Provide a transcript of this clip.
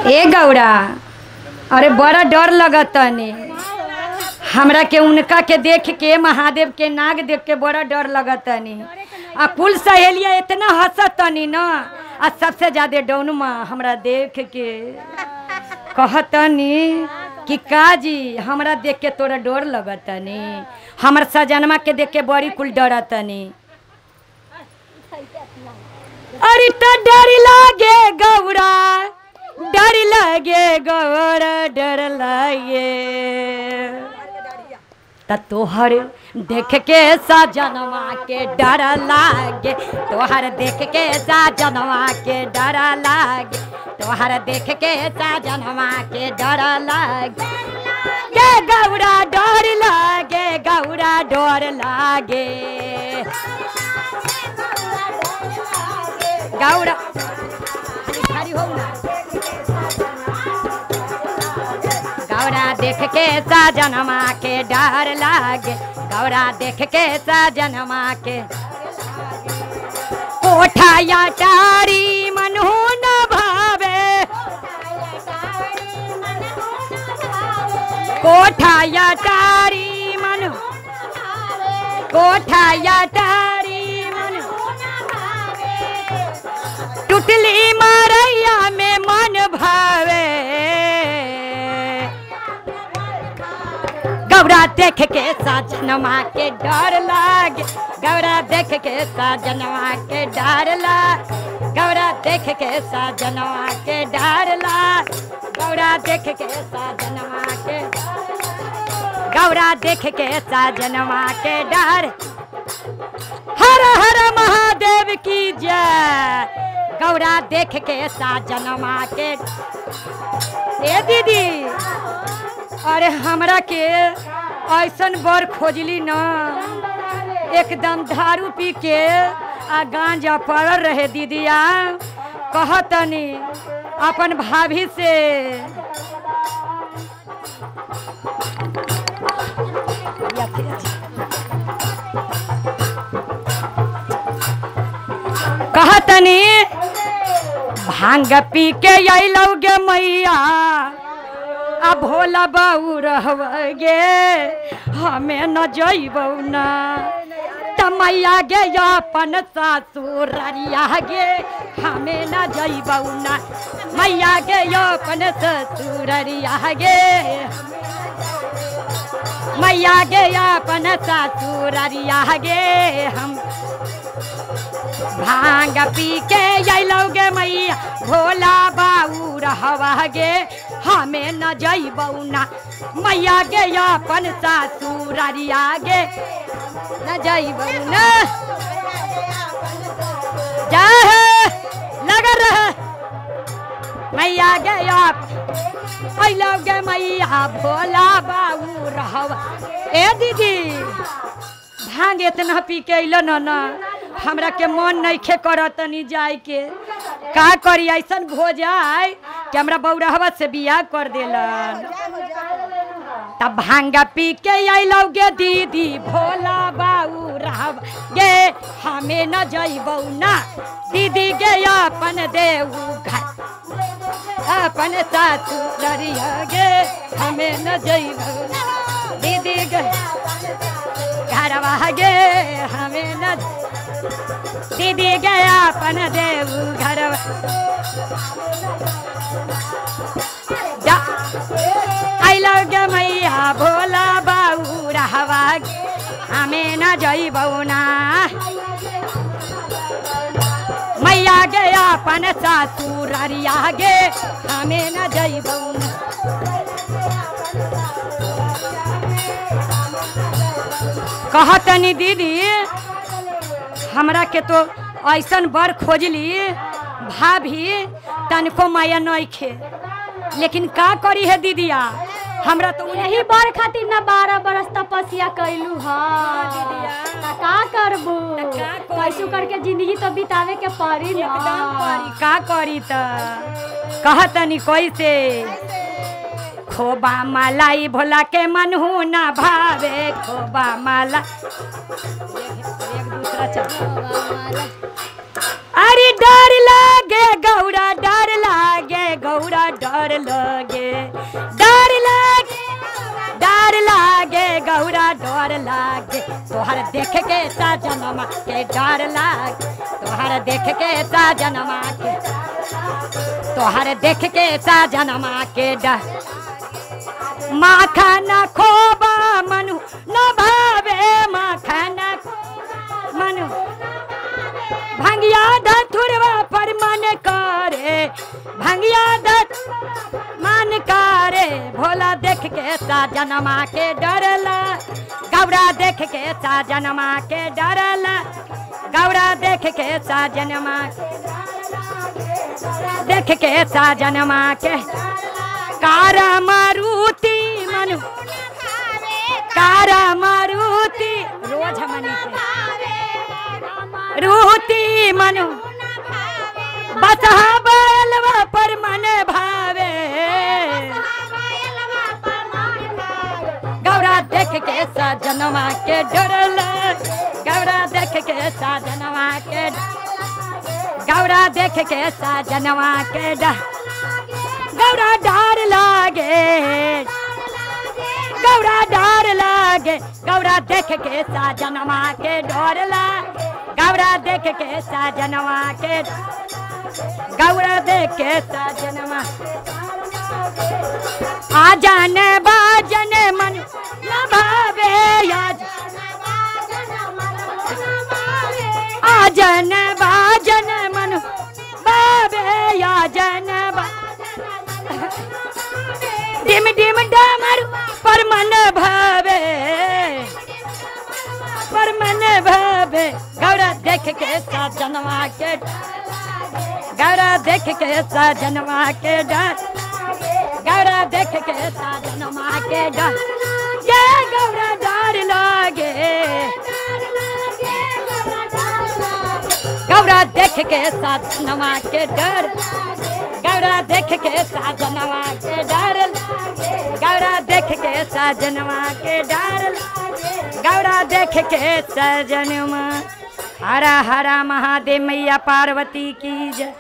ए गौरा, अरे बड़ा डर लगतनी हमरा के, उनका के देख के, महादेव के नाग देख के बड़ा डर लगतनी। आ कुल सहेलिया इतना हंसतनी न, आ सबसे ज्यादा डौनुमा हमरा देख के कहतनी कि काजी हमरा देख के तोरा डर लगतनी, हमर सजनमा के देख के बड़ी कुल डरतनी। अरे तो डर लागे गौरा, डर लागे गौरा, डर लागे तोहर देख के सजनवा के डर लागे, तोहर देख के सजनवा के डर लागे, तोहर देख के सजनवा के डर लागे। गे गौरा डर लागे, गौरा डर लागे, गौरा गौरा देख के सजनमा के डर लागे, गौरा देख के सजनमा के। कोठाया टारी मनहु न भावे, कोठाया टारी मन, कोठाया टारी मन, टुटली मारैया में मन भावे। गौरा देख के सजनमा के डर लागे, गौरा देख के सजनमा के डर लागे, गौरा देख के सजनमा के डर लागे, गौरा देख के सजनमा के, गौरा देख के सजनमा के डर। हर हर महादेव की जय। गौरा देख के सजनमा के। ए दीदी, अरे हमरा के ऐसन बर खोजली न, एकदम दारू पी के आ गांजा पड़ल रहे दीदिया। कहतनी अपन भाभी से कहतनी भांग पी के अइलौगे मैया, आ भोला बाऊ रहवगे, हमें न जइबौ न। त मैया गे अपन ससुररिया गे, हमें न जइबौ न। मैया गे अपन ससुररिया गे, मैया गे अपन ससुररिया गे। हम भांग पी के अइलौगे मैया, भोला बाऊ रहवगे, हमें न जइबौ न। मैया गे अपन ससुररिया गे, न जइबौ न। जा लगा रह मैया गे अइलौगे मैया, भोला बाऊ रहव। ए दीदी, भांग इतना पी के अइल न, हमरा के मन नइखे करतनी जाए के। का करी, ऐसन हो जाए कि हमरा बौरहवा से बियाह कर देलन। तब भांग पी के अइलौगे दीदी, भोला बाऊ रहब गे, हमें न जइबौ न। दीदी गे अपन देऊ घर, अपन ससुररिया गे, हमें न जइबौ। दीदी गे घरवा गे, हमें न। दीदी गे अपन देऊ घरवा। अइलौगे मैया, भोला बाऊ रहवा, हमें न जइबौ न। मैया गे अपन ससुररिया गे, हमें न जइबौ न। कहतनी दीदी, हमरा के तो ऐसन बर खोजली भाभी, तनको माया नइखे, लेकिन का करी है दीदिया। हमरा तो यही बर खातिर न 12 बरस तपस्या कैलू ह। का करबू, कैसू करके जिंदगी तो बितावे के पड़ी न। का करी त कहतनी कैसे। खोबा मलाई भोला के मनहु न भावे, खोबा माला एक दूसरा चल। अरे डर लागे गौरा, डर लगे डर लागे डर लागे गौरा डर लागे तोहर देख के साजनमा के डर लागे तोहर देख के साजनमा के तोहर देख के साजनमा के डर माखन खोबा मनु न भावे माखन मनु भंगिया धतुरवा पर मन करे भंगिया धत मन करे भोला देख के साजनमा के डरला गौरा देख के साजनमा के डरला गौरा देख के साजनमा देख के साजनमा के कारा मारुति मनु कारा मारुति रोज मनी रूती मनु बसहा बैलवा पर मन भावे गौरा देख के साजनमा के डरला गौरा देख के साजनमा के गौरा देख के साजनमा के गौरा डर लागे गौरा डर लागे गौरा देख के साजनमा के डर लागे गौरा देख के साजनमा के गौरा देख के साजनमा आजन बाजन मन न भावे आजन बाजन मन भावे आजन डिम डिम डमरू पर मन भावे पर मन भावे गौरा देख के साजनमा के गौरा देख के साजनमा के डर गौरा देख के साजनमा के डर ये गौरा डर लागे गौरा देख के साजनमा के डर गौरा देख के साजनमा के डर गौरा देख के साजनमा के डर गौरा देख के साजनमा हरा हरा महादेव मैया पार्वती की जय।